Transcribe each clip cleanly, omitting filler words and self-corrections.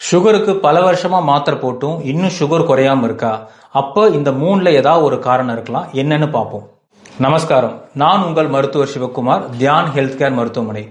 சுகருக்கு பல வருஷமா மாத்திரை போட்டும் இன்னும் சுகர் குறையாம இருக்கா? அப்ப இந்த மூணுல ஏதாவது ஒரு காரணம் இருக்கலாம். என்னன்னு பார்ப்போம். நமஸ்காரம், நான் உங்கள் மருத்துவர் சிவகுமார், தியான் ஹெல்த் கேர் மருத்துவமனை.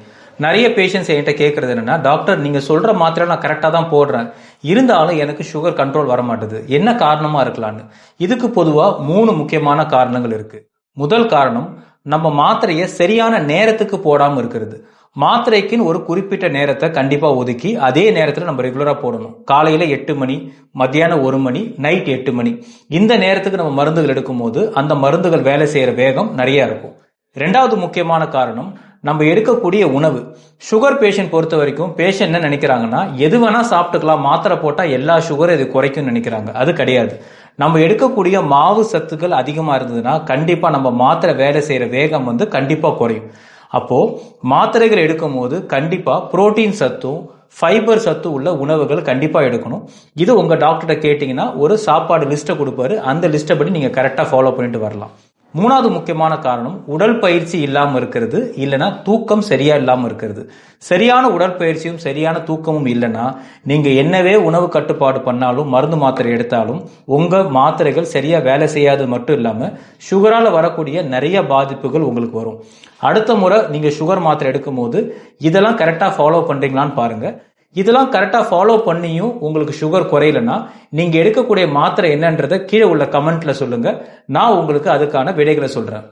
நிறைய பேஷண்ட்ஸ் என்கிட்ட கேட்கறது என்னன்னா, டாக்டர் நீங்க சொல்ற மாத்திரை நான் கரெக்டாக தான் போடுறேன், இருந்தாலும் எனக்கு சுகர் கண்ட்ரோல் வர மாட்டேது, என்ன காரணமா இருக்கலான்னு. இதுக்கு பொதுவா 3 முக்கியமான காரணங்கள் இருக்கு. முதல் காரணம், நம்ம மாத்திரையை சரியான நேரத்துக்கு போடாம இருக்கிறது. மாத்திரைக்குன்னு ஒரு குறிப்பிட்ட நேரத்தை கண்டிப்பா ஒதுக்கி அதே நேரத்தில் நம்ம ரெகுலரா போடணும். காலையில 8 மணி, மத்தியானம் 1 மணி, நைட் 8 மணி. இந்த நேரத்துக்கு நம்ம மருந்துகள் எடுக்கும் போது அந்த மருந்துகள் வேலை செய்யற வேகம் நிறைய இருக்கும். ரெண்டாவது முக்கியமான காரணம், நம்ம எடுக்கக்கூடிய உணவு. சுகர் பேஷண்ட் பொறுத்த வரைக்கும் பேஷண்ட் என்ன நினைக்கிறாங்கன்னா, எது வேணா சாப்பிட்டுக்கலாம், மாத்திரை போட்டா எல்லா சுகரும் இது குறைக்கும் நினைக்கிறாங்க. அது கிடையாது. நம்ம எடுக்கக்கூடிய மாவு சத்துக்கள் அதிகமா இருந்ததுன்னா கண்டிப்பா நம்ம மாத்திரை வேலை செய்யற வேகம் கண்டிப்பா குறையும். அப்போ மாத்திரைகள் எடுக்கும் போது கண்டிப்பா புரோட்டீன் சத்தும் ஃபைபர் சத்து உள்ள உணவுகள் கண்டிப்பா எடுக்கணும். இது உங்க டாக்டர்கிட்ட கேட்டீங்கன்னா ஒரு சாப்பாடு லிஸ்ட்டை கொடுப்பாரு. அந்த லிஸ்ட்டை படி நீங்க கரெக்டா ஃபாலோ பண்ணிட்டு வரலாம். மூணாவது முக்கியமான காரணம், உடல் பயிற்சி இல்லாம இருக்கிறது, இல்லைன்னா தூக்கம் சரியா இல்லாம இருக்கிறது. சரியான உடற்பயிற்சியும் சரியான தூக்கமும் இல்லைன்னா நீங்க என்னவே உணவு கட்டுப்பாடு பண்ணாலும் மருந்து மாத்திரை எடுத்தாலும் உங்க மாத்திரைகள் சரியா வேலை செய்யாது மட்டும் இல்லாம சுகரால வரக்கூடிய நிறைய பாதிப்புகள் உங்களுக்கு வரும். அடுத்த முறை நீங்க சுகர் மாத்திரை எடுக்கும் போது இதெல்லாம் கரெக்டா ஃபாலோ பண்றீங்களான்னு பாருங்க. இதெல்லாம் கரெக்டா ஃபாலோ பண்ணியும் உங்களுக்கு சுகர் குறையலன்னா நீங்க எடுக்கக்கூடிய மாத்திரை என்னன்றதை கீழே உள்ள கமெண்ட்ல சொல்லுங்க. நான் உங்களுக்கு அதுக்கான விடைகளை சொல்றேன்.